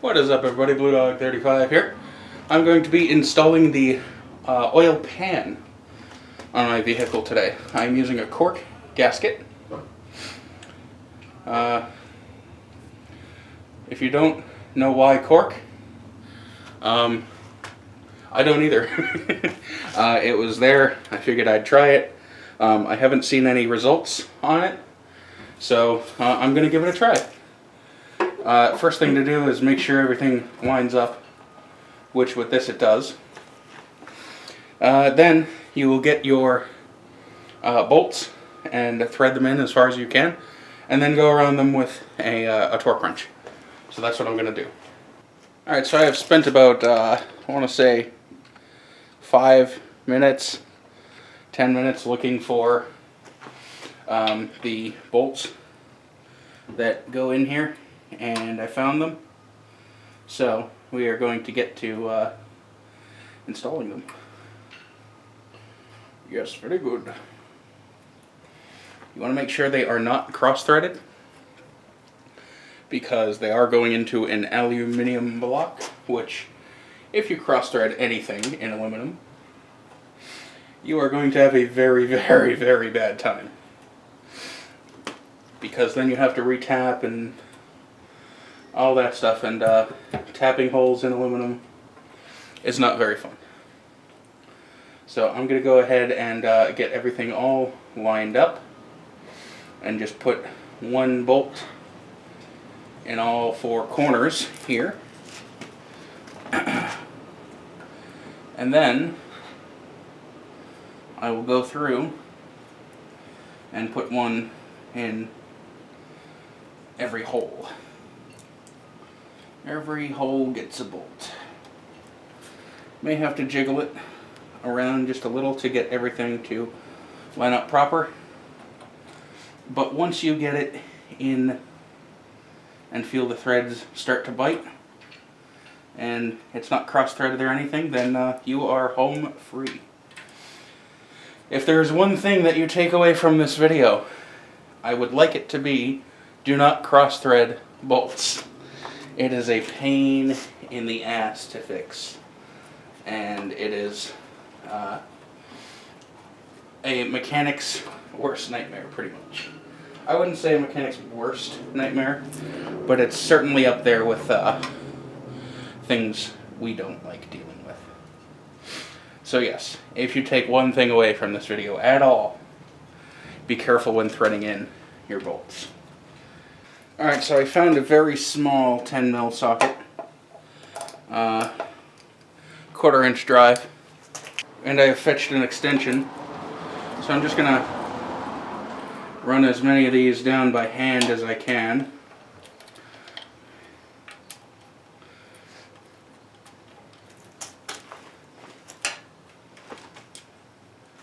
What is up, everybody? BlueDog35 here. I'm going to be installing the oil pan on my vehicle today. I'm using a cork gasket. If you don't know why cork, I don't either. It was there. I figured I'd try it. I haven't seen any results on it, so I'm going to give it a try. First thing to do is make sure everything lines up, which with this it does. Then you will get your bolts and thread them in as far as you can, and then go around them with a torque wrench. So that's what I'm going to do. Alright, so I have spent about, I want to say 5 minutes, 10 minutes looking for the bolts that go in here, and I found them. So we are going to get to installing them. Yes, very good. You want to make sure they are not cross-threaded, because they are going into an aluminum block, which if you cross-thread anything in aluminum, you are going to have a very, very, very bad time. Because then you have to re-tap and all that stuff, and tapping holes in aluminum is not very fun. So I'm going to go ahead and get everything all lined up and just put one bolt in all 4 corners here. And then I will go through and put one in every hole. Every hole gets a bolt. May have to jiggle it around just a little to get everything to line up proper. But once you get it in and feel the threads start to bite, and it's not cross-threaded or anything, then you are home free. If there's one thing that you take away from this video, I would like it to be, do not cross-thread bolts. It is a pain in the ass to fix, and it is a mechanic's worst nightmare, pretty much. I wouldn't say a mechanic's worst nightmare, but it's certainly up there with things we don't like dealing with. So yes, if you take one thing away from this video at all, be careful when threading in your bolts. Alright, so I found a very small 10mm socket, 1/4 inch drive, and I have fetched an extension. So I'm just going to run as many of these down by hand as I can.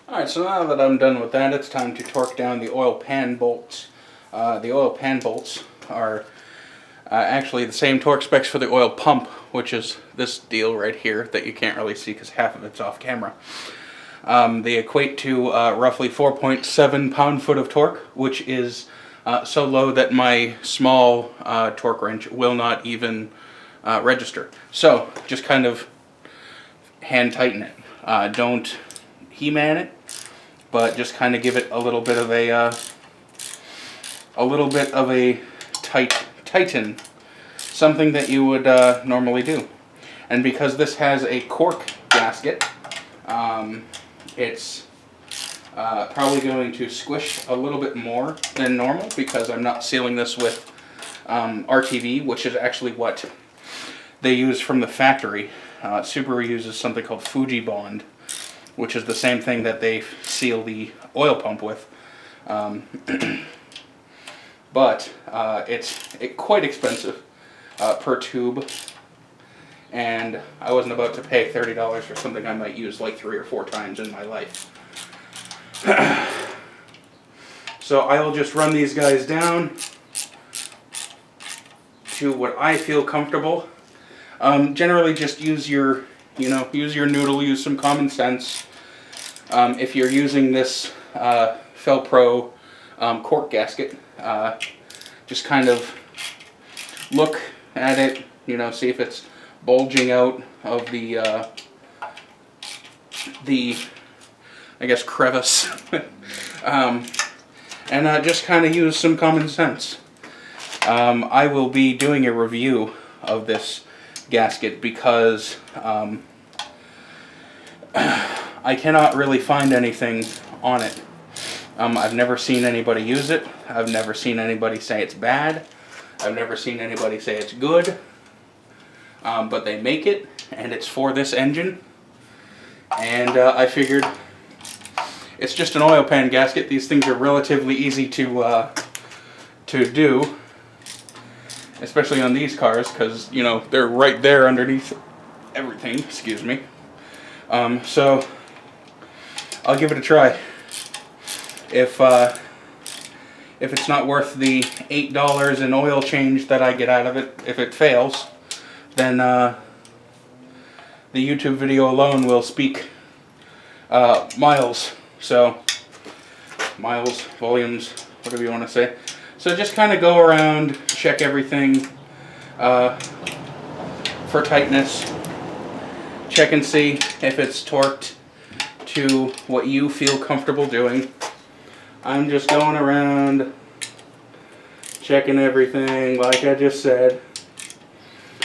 Alright, so now that I'm done with that, it's time to torque down the oil pan bolts. The oil pan bolts are actually the same torque specs for the oil pump, which is this deal right here that you can't really see because half of it's off camera. They equate to roughly 4.7 pound-foot of torque, which is so low that my small torque wrench will not even register. So just kind of hand tighten it. Don't He-Man it, but just kind of give it a little bit of a tighten, something that you would normally do. And because this has a cork gasket, it's probably going to squish a little bit more than normal, because I'm not sealing this with RTV, which is actually what they use from the factory. Subaru uses something called Fuji Bond, which is the same thing that they seal the oil pump with. But it's quite expensive per tube, and I wasn't about to pay $30 for something I might use like 3 or 4 times in my life. So I'll just run these guys down to what I feel comfortable. Generally just use your, use your noodle, use some common sense. If you're using this Felpro cork gasket, just kind of look at it, you know, see if it's bulging out of the I guess, crevice. And just kind of use some common sense. I will be doing a review of this gasket because I cannot really find anything on it. I've never seen anybody use it. I've never seen anybody say it's bad. I've never seen anybody say it's good. But they make it, and it's for this engine. And I figured it's just an oil pan gasket. These things are relatively easy to do, especially on these cars, because, you know, they're right there underneath everything. Excuse me. So I'll give it a try. If it's not worth the $8 in oil change that I get out of it, if it fails, then the YouTube video alone will speak miles. So, miles, volumes, whatever you want to say. So just kind of go around, check everything for tightness. Check and see if it's torqued to what you feel comfortable doing. I'm just going around, checking everything like I just said.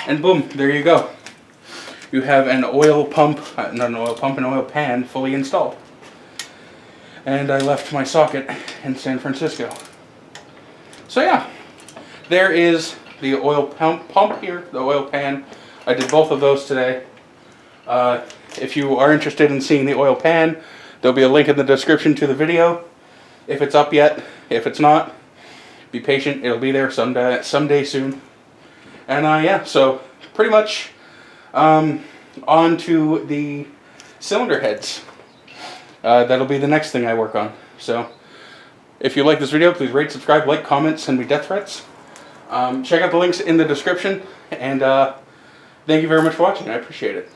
And boom, there you go. You have an oil pump, not an oil pump, an oil pan fully installed. And I left my socket in San Francisco. So yeah, there is the oil pump here, the oil pan. I did both of those today. If you are interested in seeing the oil pan, there'll be a link in the description to the video. If it's up yet, if it's not, be patient, it'll be there someday soon. And yeah, so pretty much on to the cylinder heads. That'll be the next thing I work on. So if you like this video, please rate, subscribe, like, comment, send me death threats. Check out the links in the description, and thank you very much for watching. I appreciate it.